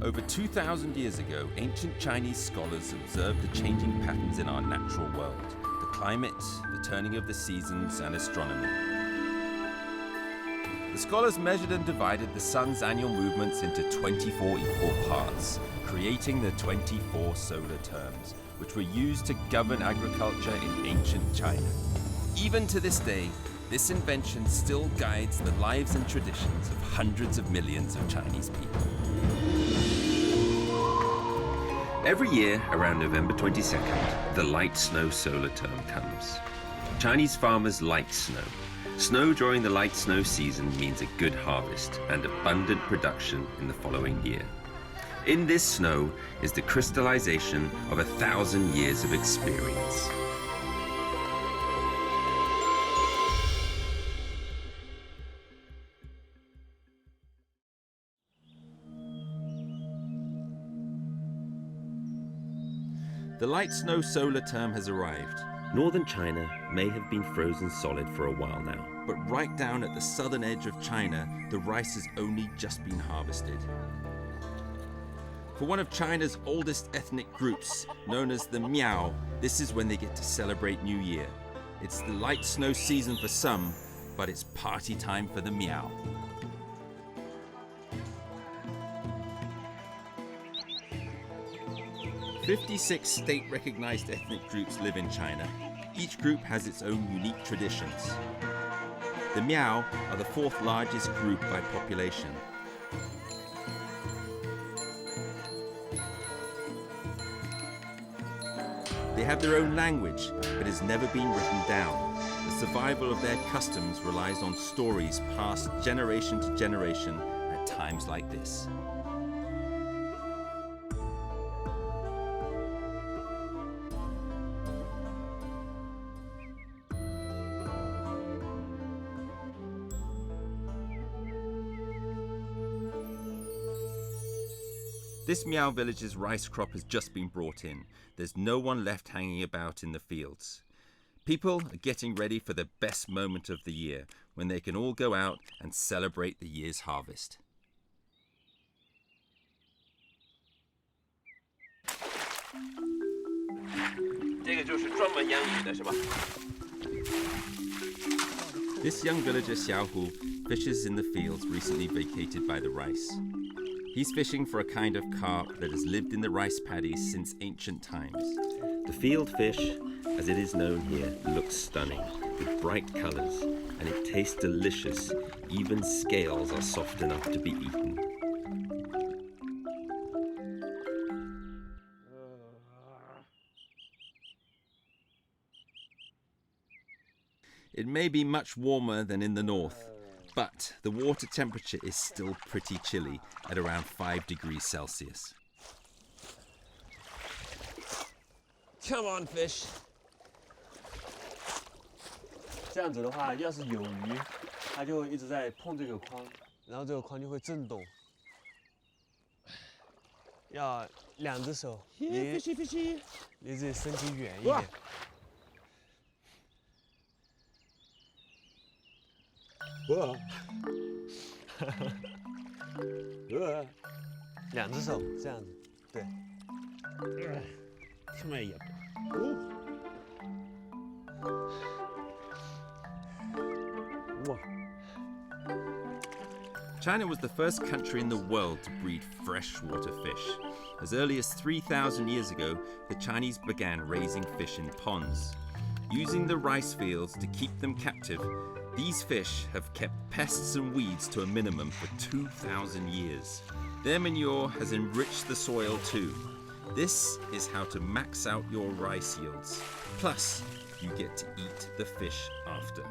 Over 2,000 years ago, ancient Chinese scholars observed the changing patterns in our natural world, the climate, the turning of the seasons, and astronomy. The scholars measured and divided the sun's annual movements into 24 equal parts, creating the 24 solar terms, which were used to govern agriculture in ancient China. Even to this day, this invention still guides the lives and traditions of hundreds of millions of Chinese people. Every year, around November 22nd, the light snow solar term comes. Chinese farmers like snow. Snow during the light snow season means a good harvest and abundant production in the following year. In this snow is the crystallization of 1,000 years of experience. The light snow solar term has arrived. Northern China may have been frozen solid for a while now, but right down at the southern edge of China, the rice has only just been harvested. For one of China's oldest ethnic groups, known as the Miao, this is when they get to celebrate New Year. It's the light snow season for some, but it's party time for the Miao. "56 state-recognized ethnic groups live in China. Each group has its own unique traditions. The Miao are the fourth largest group by population. They have their own language, but has never been written down. The survival of their customs relies on stories passed generation to generation at times like this." This Miao village's rice crop has just been brought in. There's no one left hanging about in the fields. People are getting ready for the best moment of the year, when they can all go out and celebrate the year's harvest. This young villager Xiaohu fishes in the fields recently vacated by the rice. He's fishing for a kind of carp that has lived in the rice paddies since ancient times. The field fish, as it is known here, looks stunning, with bright colors, and it tastes delicious. Even scales are soft enough to be eaten. It may be much warmer than in the north, but the water temperature is still pretty chilly at around 5 degrees Celsius. Come on, fish. 这样子的话，要是有鱼，它就会一直在碰这个框，然后这个框就会震动。要两只手，离自己身体远一点。两只手这样子，对。China was the first country in the world to breed freshwater fish. As early as 3,000 years ago, the Chinese began raising fish in ponds. Using the rice fields to keep them captive, these fish have kept pests and weeds to a minimum for 2,000 years. Their manure has enriched the soil too. This is how to max out your rice yields. Plus, you get to eat the fish after.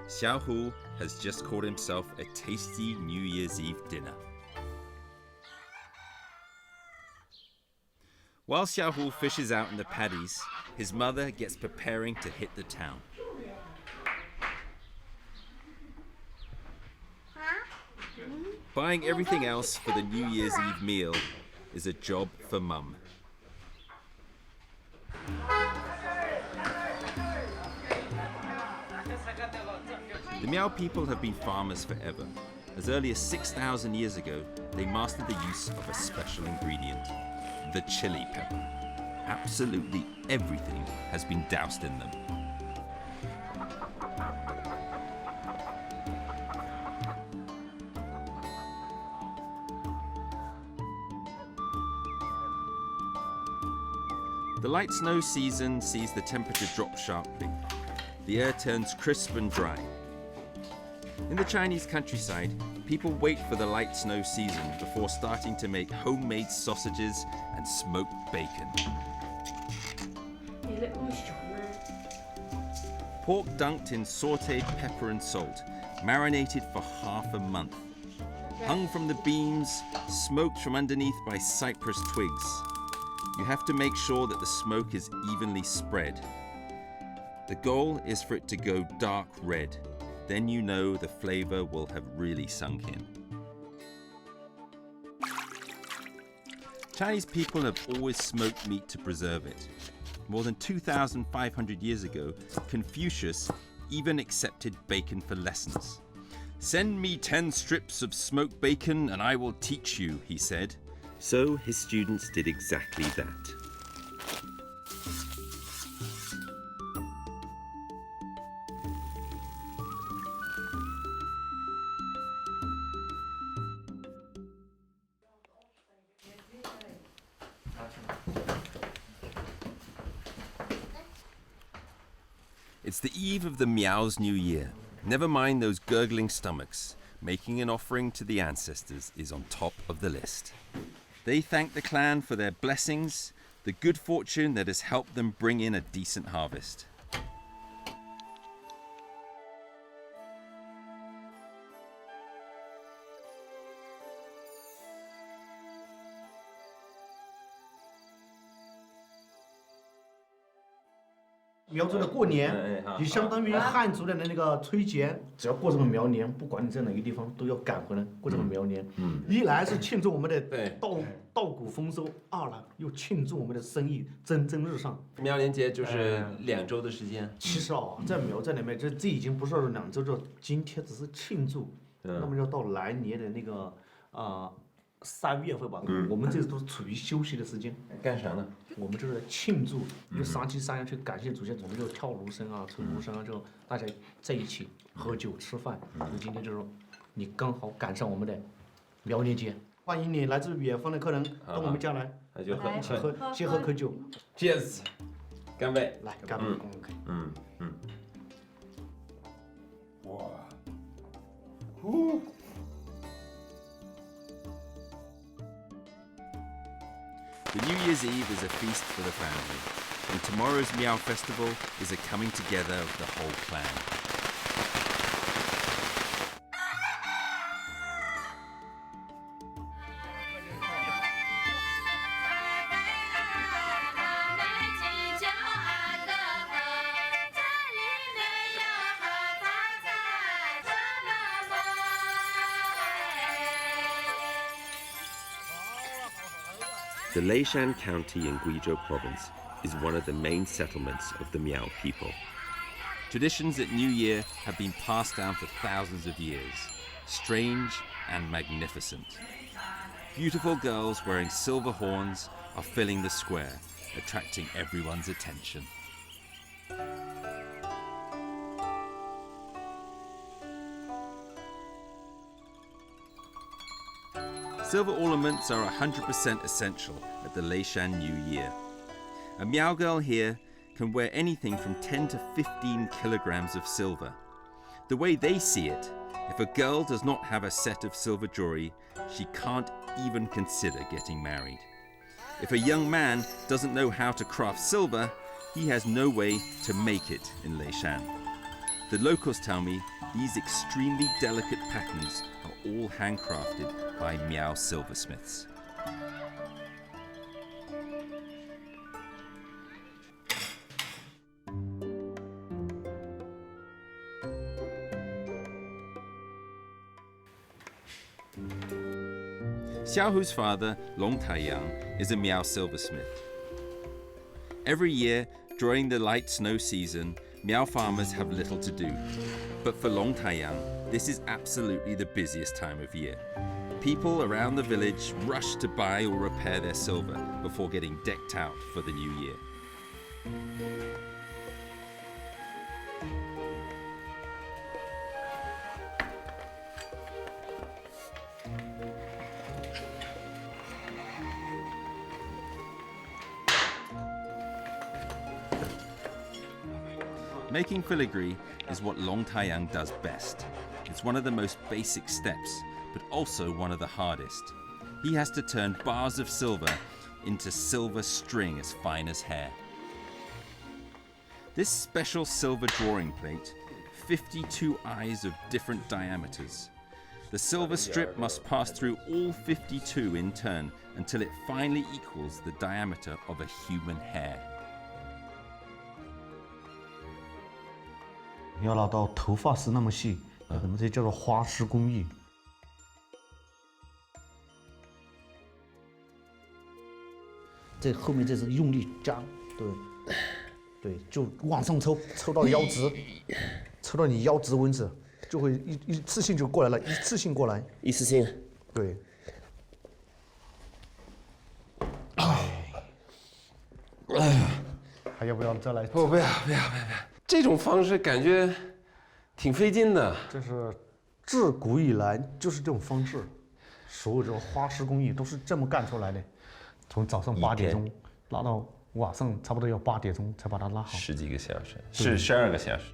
Xiaohu has just caught himself a tasty New Year's Eve dinner. While Xiaohu fishes out in the paddies, his mother gets preparing to hit the town. Buying everything else for the New Year's Eve meal is a job for Mum. The Miao people have been farmers forever. As early as 6,000 years ago, they mastered the use of a special ingredient, the chili pepper. Absolutely everything has been doused in them. The light snow season sees the temperature drop sharply. The air turns crisp and dry. In the Chinese countryside, people wait for the light snow season before starting to make homemade sausages and smoked bacon. Pork dunked in sautéed pepper and salt, marinated for half a month. Hung from the beams, smoked from underneath by cypress twigs. You have to make sure that the smoke is evenly spread. The goal is for it to go dark red. Then you know the flavor will have really sunk in. Chinese people have always smoked meat to preserve it. More than 2,500 years ago, Confucius even accepted bacon for lessons. "Send me 10 strips of smoked bacon and I will teach you," he said. So his students did exactly that. It's the eve of the Miao's New Year. Never mind those gurgling stomachs. Making an offering to the ancestors is on top of the list. They thank the clan for their blessings, the good fortune that has helped them bring in a decent harvest.苗族的过年就相当于汉族的那个春节，只要过这个苗年，不管你在哪个地方，都要赶回来过这个苗年。一来是庆祝我们的稻谷丰收，二来又庆祝我们的生意蒸蒸日上。苗年节就是2周的时间。其实在苗寨里面，这已经不是2周，这今天只是庆祝。那么要到来年的那个3月份吧，我们这都是处于休息的时间。干啥呢？我们就是庆祝，就上去山上去感谢祖先，我们就跳芦笙啊、吹芦笙啊，就大家在一起喝酒吃饭。就今天就是你刚好赶上我们的苗年节，欢迎你来自远方的客人到我们家来，那就先喝口酒。Cheers， 干杯！来，干杯！哇，The New Year's Eve is a feast for the family, and tomorrow's Miao Festival is a coming together of the whole clan. The Leishan County in Guizhou Province is one of the main settlements of the Miao people. Traditions at New Year have been passed down for thousands of years, strange and magnificent. Beautiful girls wearing silver horns are filling the square, attracting everyone's attention. Silver ornaments are 100% essential at the Leishan New Year. A Miao girl here can wear anything from 10 to 15 kilograms of silver. The way they see it, if a girl does not have a set of silver jewelry, she can't even consider getting married. If a young man doesn't know how to craft silver, he has no way to make it in Leishan. The locals tell me these extremely delicate patterns are all handcrafted by Miao silversmiths. Xiaohu's father, Long Taiyang, is a Miao silversmith. Every year, during the light snow season, Miao farmers have little to do. But for Long Taiyang, This is absolutely the busiest time of year. People around the village rush to buy or repair their silver before getting decked out for the new year. Making filigree is what Long Taiyang does best. It's one of the most basic steps, but also one of the hardest. He has to turn bars of silver into silver string as fine as hair. This special silver drawing plate, 52 eyes of different diameters. The silver strip must pass through all 52 in turn until it finally equals the diameter of a human hair. 要拉到头发丝那么细，我们这叫做花丝工艺。这后面这是用力夹，对，就往上抽，抽到腰直，抽到你腰直为止，就会一次性就过来了，一次性过来。一次性。对。还要不要再来？不要，这种方式感觉挺费劲的。这是自古以来就是这种方式，所有这种花丝工艺都是这么干出来的。从早上8点钟拉到晚上差不多要8点钟才把它拉好。10几个小时，是12个小时。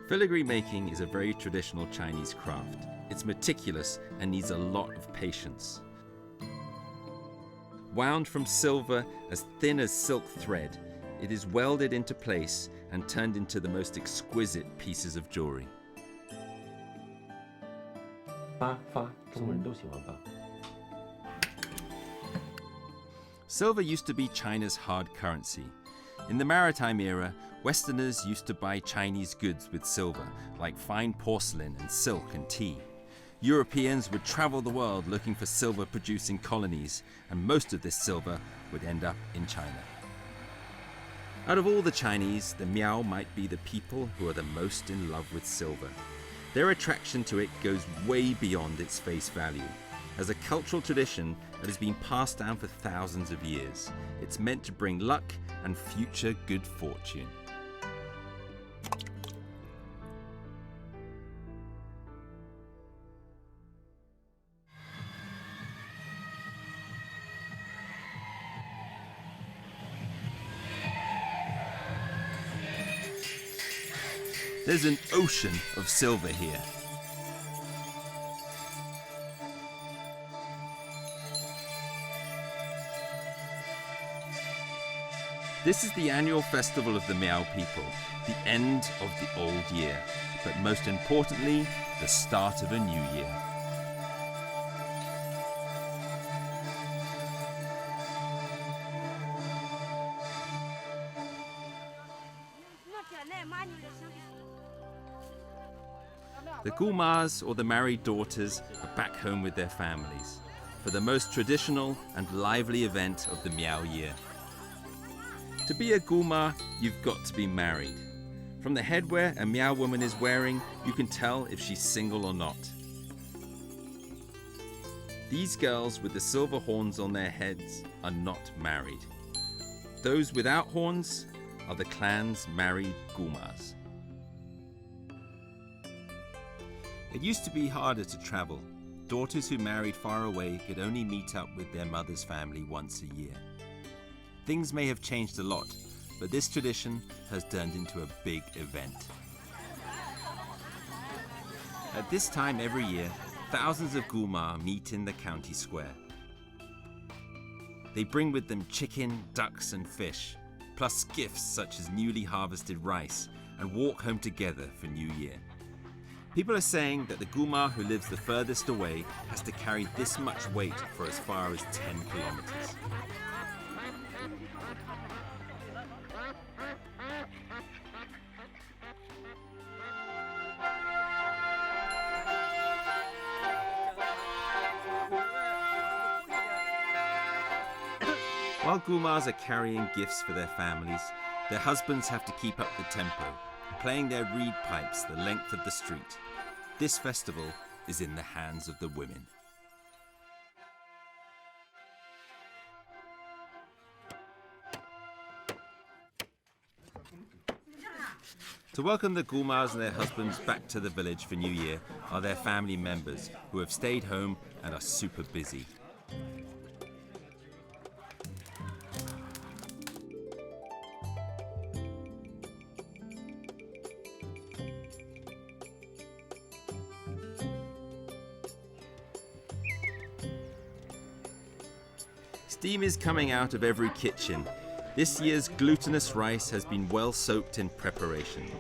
Filigree making is a very traditional Chinese craft. It's meticulous and needs a lot of patience. Wound from silver as thin as silk thread, it is welded into place and turned into the most exquisite pieces of jewelry. 发，中国人都喜欢发。Silver used to be China's hard currency. In the maritime era, Westerners used to buy Chinese goods with silver, like fine porcelain and silk and tea. Europeans would travel the world looking for silver-producing colonies, and most of this silver would end up in China. Out of all the Chinese, the Miao might be the people who are the most in love with silver. Their attraction to it goes way beyond its face value. As a cultural tradition that has been passed down for thousands of years, it's meant to bring luck and future good fortune. There's an ocean of silver here. This is the annual festival of the Miao people, the end of the old year, but most importantly, the start of a new year. The Gulmas, or the married daughters, are back home with their families for the most traditional and lively event of the Miao year. To be a Gulma, you've got to be married. From the headwear a Miao woman is wearing, you can tell if she's single or not. These girls with the silver horns on their heads are not married. Those without horns are the clan's married Gulmas. It used to be harder to travel. Daughters who married far away could only meet up with their mother's family once a year. Things may have changed a lot, but this tradition has turned into a big event. At this time every year, thousands of Gulma meet in the county square. They bring with them chicken, ducks and fish, plus gifts such as newly harvested rice, and walk home together for New Year. People are saying that the Gulma who lives the furthest away has to carry this much weight for as far as 10 kilometers. While Gulmars are carrying gifts for their families, their husbands have to keep up the tempo, playing their reed pipes the length of the street. This festival is in the hands of the women. To welcome the Gulmars and their husbands back to the village for New Year are their family members who have stayed home and are super busy. Steam is coming out of every kitchen. This year's glutinous rice has been well soaked in preparation.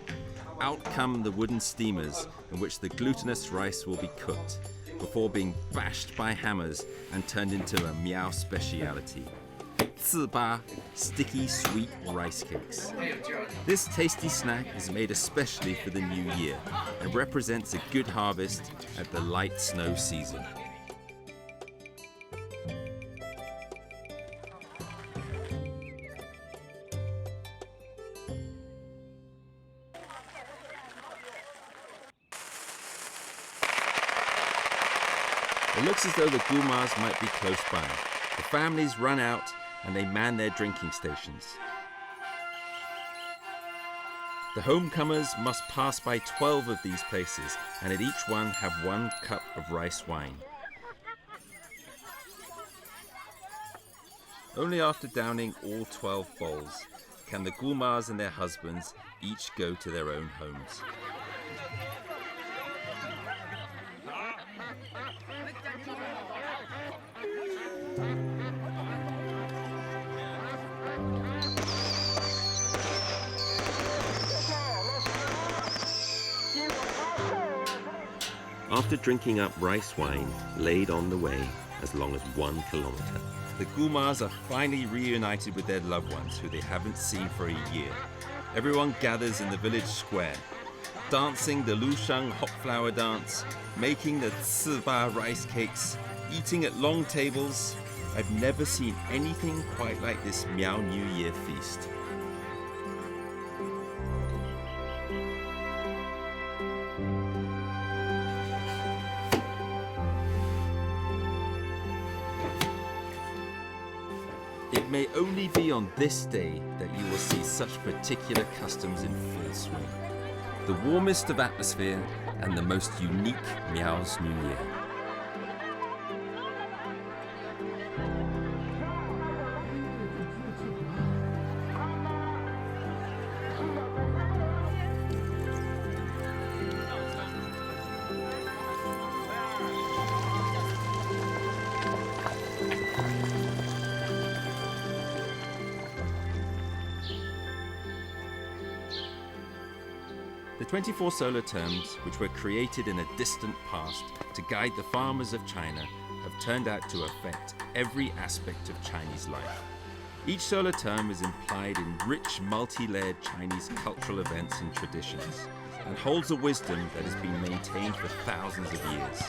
Out come the wooden steamers in which the glutinous rice will be cooked before being bashed by hammers and turned into a Miao speciality. 糍粑, sticky sweet rice cakes. This tasty snack is made especially for the new year and represents a good harvest at the light snow season. It looks as though the Gulmars might be close by. The families run out and they man their drinking stations. The homecomers must pass by 12 of these places and at each one have 1 cup of rice wine. Only after downing all 12 bowls can the Gulmars and their husbands each go to their own homes. After drinking up rice wine laid on the way as long as 1 kilometer, the Gulmars are finally reunited with their loved ones who they haven't seen for a year. Everyone gathers in the village square, dancing the Lushang hot flower dance, making the 糍粑 rice cakes, eating at long tables. I've never seen anything quite like this Miao New Year feast. It may only be on this day that you will see such particular customs in full swing. The warmest of atmosphere and the most unique Miao's New Year. The 24 solar terms, which were created in a distant past to guide the farmers of China, have turned out to affect every aspect of Chinese life. Each solar term is implied in rich, multi-layered Chinese cultural events and traditions, and holds a wisdom that has been maintained for thousands of years.